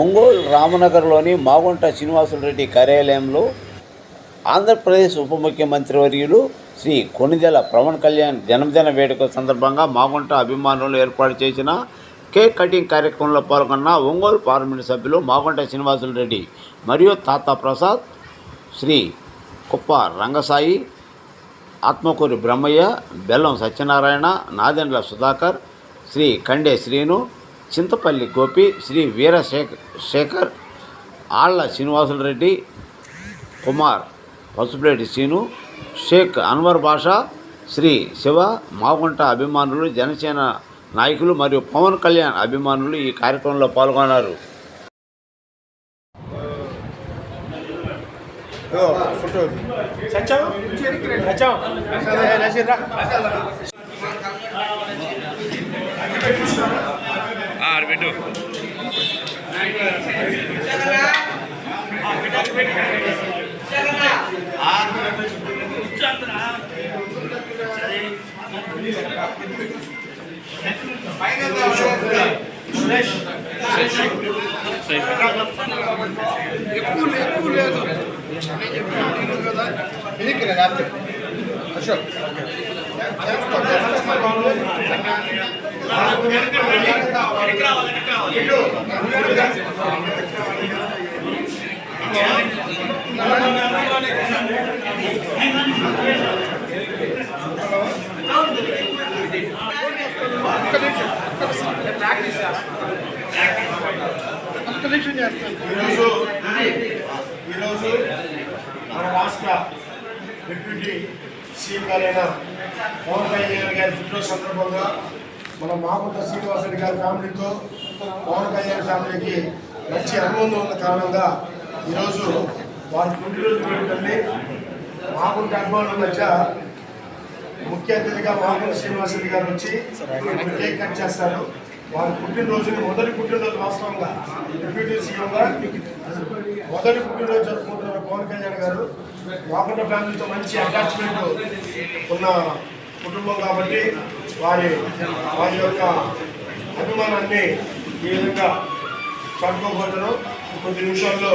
ఒంగోలు రామనగర్లోని మాగుంట శ్రీనివాసులరెడ్డి కార్యాలయంలో ఆంధ్రప్రదేశ్ ఉప ముఖ్యమంత్రి వర్యులు శ్రీ కొణిదెల పవన్ కళ్యాణ్ జన్మదిన వేడుక సందర్భంగా మాగుంట అభిమానులు ఏర్పాటు చేసిన కేక్ కటింగ్ కార్యక్రమంలో పాల్గొన్న ఒంగోలు పార్లమెంటు సభ్యులు మాగుంట శ్రీనివాసులరెడ్డి మరియు తాతా ప్రసాద్, శ్రీ కుప్ప రంగసాయి, ఆత్మకూరి బ్రహ్మయ్య, బెల్లం సత్యనారాయణ, నాదెండ్ల సుధాకర్, శ్రీ కండే శ్రీను, చింతపల్లి గోపి, శ్రీ వీరశేఖర్, ఆళ్ల శ్రీనివాసులరెడ్డి, కుమార్ పసుపులేటి శ్రీను, షేక్ అన్వర్ బాషా, శ్రీ శివ, మాగుంట అభిమానులు, జనసేన నాయకులు మరియు పవన్ కళ్యాణ్ అభిమానులు ఈ కార్యక్రమంలో పాల్గొన్నారు. ఎక్కువ లేదు అశోక్ ఈరోజు మన రాష్ట్ర డిప్యూటీ సీఎం గారైన పవన్ కళ్యాణ్ గారి పుట్టినరోజు సందర్భంగా మన మాగుంట శ్రీనివాసరెడ్డి గారి ఫ్యామిలీతో పవన్ కళ్యాణ్ ఫ్యామిలీకి మంచి అనుబంధం ఉన్న కారణంగా ఈరోజు వారి పుట్టినరోజు వేడుకల్ని మాగుంట అభిమానుల మధ్య ముఖ్య అతిథిగా మాగుంట శ్రీనివాసరెడ్డి గారు వచ్చి కేక్ కట్ చేస్తారు. వారి పుట్టినరోజుని మొదటి పుట్టినరోజు వాస్తవంగా డిప్యూటీ సీఎంగా మొదటి పుట్టినరోజు జరుపుకుంటున్న పవన్ కళ్యాణ్ గారు మాగుంట ఫ్యామిలీతో మంచి అటాచ్మెంట్ ఉన్న కుటుంబం కాబట్టి వారి యొక్క అభిమానాన్ని ఈ విధంగా చాటుకోబోతున్నాం. కొద్ది నిమిషాల్లో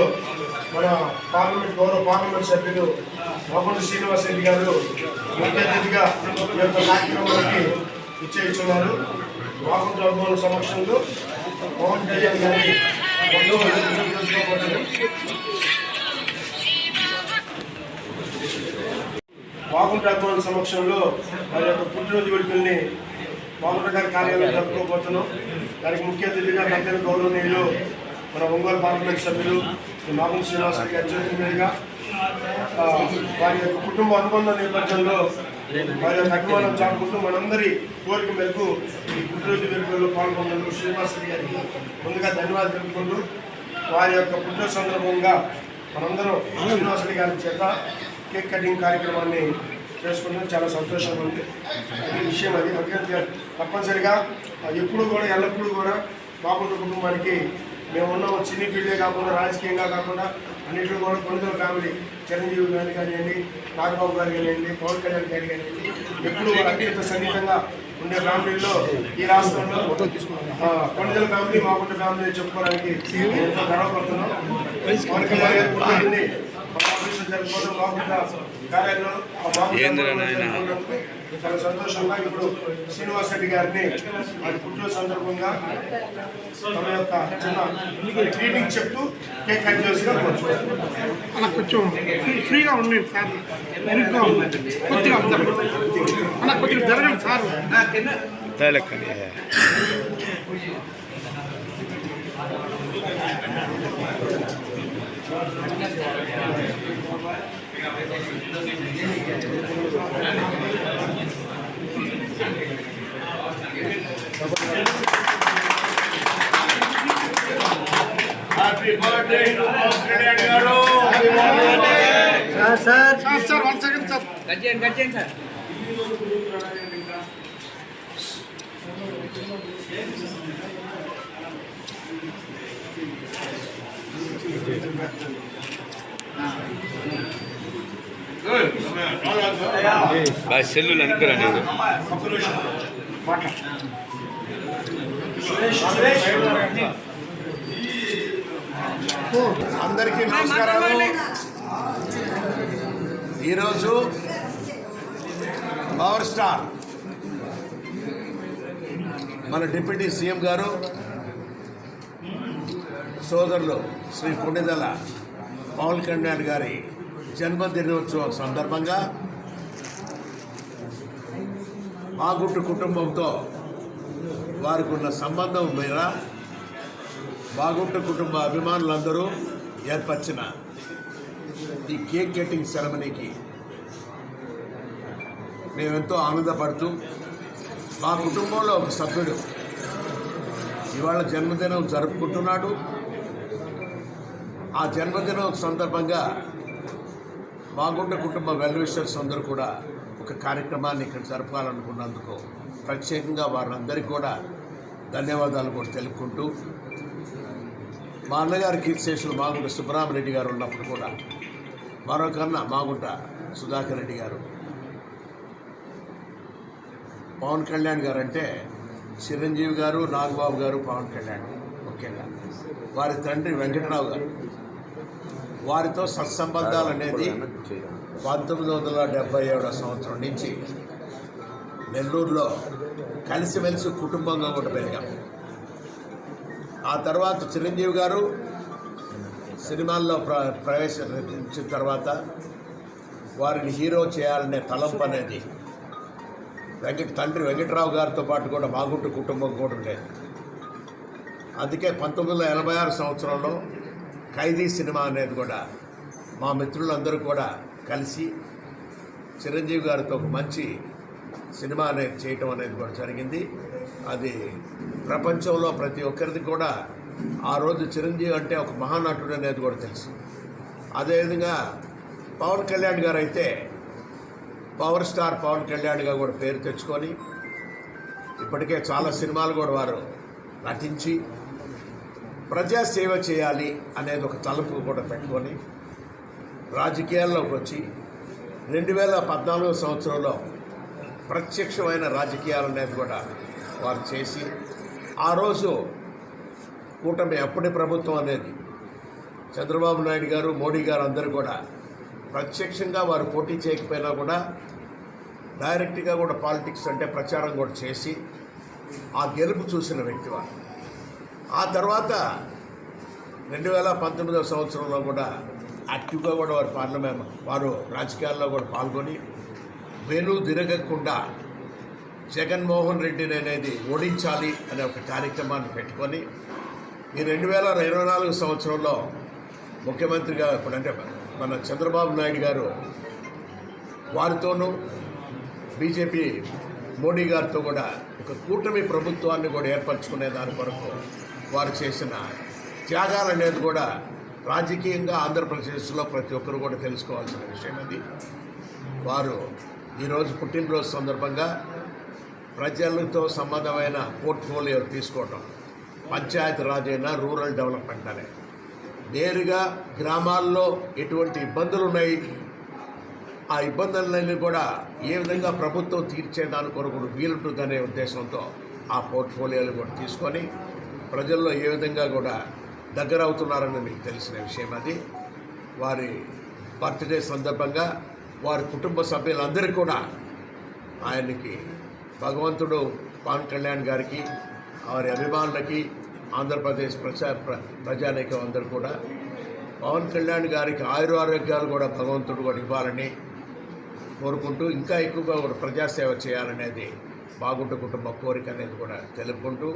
మన గౌరవ పార్లమెంట్ సభ్యులు మాగుంట శ్రీనివాసరెడ్డి గారు ముఖ్య అతిథిగా ఈ యొక్క కార్యక్రమానికి ఇచ్చేస్తున్నారు. మాగుంట అభిమానుల సమక్షంలో పవన్ కళ్యాణ్ గారి మాగుంట అభిమానుల సమక్షంలో వారి యొక్క పుట్టినరోజు వేడుకల్ని మాగుంట గారి కార్యాలయం జరుపుకోబోతున్నాం. దానికి ముఖ్య అతిథిగా పెద్దలు గౌరవనీయులు మన ఒంగోలు పార్లమెంట్ సభ్యులు మాగుంట శ్రీనివాసరెడ్డి గారి చేతుల మీదుగా వారి యొక్క కుటుంబ అనుబంధ నేపథ్యంలో వారి యొక్క అభిమానం చాటుకుంటూ మనందరి కోరిక మేరకు ఈ పుట్టినరోజు వేడుకల్లో పాల్గొన్నందుకు శ్రీనివాసరెడ్డి గారికి ముందుగా ధన్యవాదాలు తెలుపుకుంటూ వారి యొక్క పుట్టినరోజు సందర్భంగా మనందరం శ్రీనివాసరెడ్డి గారి చేత కేక్ కటింగ్ కార్యక్రమాన్ని చేసుకుంటాం. చాలా సంతోషంగా ఉంది. ఈ విషయం అది అందుకే తప్పనిసరిగా ఎప్పుడు కూడా ఎల్లప్పుడూ కూడా మాగుంట కుటుంబానికి మేము ఉన్నాము. సినీ ఫీల్డే కాకుండా రాజకీయంగా కాకుండా అన్నింటిలో కూడా కొణిదెల ఫ్యామిలీ చిరంజీవి గారి కానివ్వండి, నాగబాబు గారు కానివ్వండి, పవన్ కళ్యాణ్ గారి కానివ్వండి, ఎప్పుడు అత్యంత సన్నిహితంగా ఉండే ఫ్యామిలీలో ఈ రాష్ట్రంలో కొణిదెల ఫ్యామిలీ మాగుంట ఫ్యామిలీ చెప్పుకోవడానికి ఎంతో గర్వపడుతున్నాం. పవన్ కళ్యాణ్ గారి పుట్టినరోజుని జరుపుకోవడం మాగుంట కార్యాలయంలో చాలా సంతోషంగా ఇప్పుడు శ్రీనివాసరెడ్డి గారిని వారి పుట్టినరోజు సందర్భంగా తమ యొక్క చిన్న గ్రీటింగ్ చెప్తూ కేక్ కట్ చేసిగా అలా కొంచెం ఫ్రీగా ఉండండి సార్, మెరుగ్గా ఉండండి, కొద్దిగా అలా కొద్దిగా జరగండి sir. Happy birthday to Pawon Kalyan garu. Sir, 1 second, sir. Gajen, sir. బాయ్ సెల్లులు అనుకురా నేను అందరికీ నమస్కారాలు. ఈరోజు పవర్ స్టార్ మన డిప్యూటీ సీఎం గారు సోదరులు శ్రీ కొణిదెల పవన్ కళ్యాణ్ గారి జన్మదినోత్సవం సందర్భంగా మాగుంట కుటుంబంతో వారికి ఉన్న సంబంధం మీద మాగుంట కుటుంబ అభిమానులందరూ ఏర్పరిచిన ఈ కేక్ కటింగ్ సెరమనీకి మేమెంతో ఆనందపడుతూ మా కుటుంబంలో ఒక సభ్యుడు ఇవాళ జన్మదినం జరుపుకుంటున్నాడు. ఆ జన్మదినం సందర్భంగా మాగుంట కుటుంబ వెల్ విషర్స్ అందరూ కూడా ఒక కార్యక్రమాన్ని ఇక్కడ జరపాలనుకున్నందుకు ప్రత్యేకంగా వారందరికీ కూడా ధన్యవాదాలు కూడా తెలుపుకుంటూ, మా అన్నగారి కీర్తిశేషులు మాగుంట సుబ్బరామరెడ్డి గారు ఉన్నప్పుడు కూడా మరొకన్న మాగుంట సుధాకర్ రెడ్డి గారు పవన్ కళ్యాణ్ గారు అంటే చిరంజీవి గారు, నాగబాబు గారు, పవన్ కళ్యాణ్ ముఖ్యంగా వారి తండ్రి వెంకటరావు గారు, వారితో సత్సంబంధాలు అనేది 1977 సంవత్సరం నుంచి నెల్లూరులో కలిసిమెలిసి కుటుంబంగా కూడా పెరిగాం. ఆ తర్వాత చిరంజీవి గారు సినిమాల్లో ప్రవేశించిన తర్వాత వారిని హీరో చేయాలనే తలంపు అనేది తండ్రి వెంకటరావు గారితో పాటు కూడా మాగుంట కుటుంబం కూడా ఉండేది. అందుకే 1986 సంవత్సరంలో ఖైదీ సినిమా అనేది కూడా మా మిత్రులందరూ కూడా కలిసి చిరంజీవి గారితో ఒక మంచి సినిమా అనేది చేయటం అనేది కూడా జరిగింది. అది ప్రపంచంలో ప్రతి ఒక్కరిది కూడా ఆ రోజు చిరంజీవి అంటే ఒక మహానటుడు అనేది కూడా తెలుసు. అదేవిధంగా పవన్ కళ్యాణ్ గారు అయితే పవర్ స్టార్ పవన్ కళ్యాణ్గా కూడా పేరు తెచ్చుకొని ఇప్పటికే చాలా సినిమాలు కూడా వారు నటించి ప్రజాసేవ చేయాలి అనేది ఒక తలుపు కూడా పెట్టుకొని రాజకీయాల్లోకి వచ్చి 2014 సంవత్సరంలో ప్రత్యక్షమైన రాజకీయాలు అనేది కూడా వారు చేసి ఆ రోజు కూటమి అప్పటి ప్రభుత్వం అనేది చంద్రబాబు నాయుడు గారు, మోడీ గారు అందరూ కూడా ప్రత్యక్షంగా వారు పోటీ చేయకపోయినా కూడా డైరెక్ట్గా కూడా పాలిటిక్స్ అంటే ప్రచారం కూడా చేసి ఆ గెలుపు చూసిన వ్యక్తి వారు. ఆ తర్వాత 2019 సంవత్సరంలో కూడా యాక్టివ్గా కూడా వారు రాజకీయాల్లో కూడా పాల్గొని వెను తిరగకుండా జగన్మోహన్ రెడ్డిని అనేది ఓడించాలి అనే ఒక కార్యక్రమాన్ని పెట్టుకొని ఈ 2024 సంవత్సరంలో ముఖ్యమంత్రిగా ఇప్పుడంటే మన చంద్రబాబు నాయుడు గారు వారితోనూ బీజేపీ మోడీ గారితో కూడా ఒక కూటమి ప్రభుత్వాన్ని కూడా ఏర్పరచుకునే దాని కొరకు వారు చేసిన త్యాగాలు అనేది కూడా రాజకీయంగా ఆంధ్రప్రదేశ్లో ప్రతి ఒక్కరు కూడా తెలుసుకోవాల్సిన విషయం అది. వారు ఈరోజు పుట్టినరోజు సందర్భంగా ప్రజలతో సంబంధమైన పోర్ట్ఫోలియో తీసుకోవటం, పంచాయతీ రాజ్ అయినా రూరల్ డెవలప్మెంట్ అనే నేరుగా గ్రామాల్లో ఎటువంటి ఇబ్బందులు ఉన్నాయి, ఆ ఇబ్బందులన్నీ కూడా ఏ విధంగా ప్రభుత్వం తీర్చేదాని కొరకు వీలుంటుందనే ఉద్దేశంతో ఆ పోర్ట్ఫోలియోలు కూడా తీసుకొని ప్రజల్లో ఏ విధంగా కూడా దగ్గర అవుతున్నారని మీకు తెలిసిన విషయం అది. వారి బర్త్డే సందర్భంగా వారి కుటుంబ సభ్యులందరికీ కూడా ఆయనకి భగవంతుడు పవన్ కళ్యాణ్ గారికి, వారి అభిమానులకి, ఆంధ్రప్రదేశ్ ప్రజానీకం అందరూ కూడా పవన్ కళ్యాణ్ గారికి ఆయురారోగ్యాలు కూడా భగవంతుడు కూడా ఇవ్వాలని కోరుకుంటూ ఇంకా ఎక్కువగా కూడా ప్రజాసేవ చేయాలనేది మాగుంట కుటుంబ కోరిక అనేది కూడా తెలుపుకుంటూ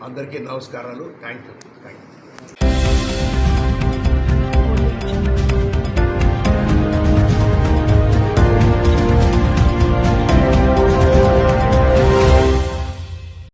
అందరికీ నమస్కారాలు. Thank you.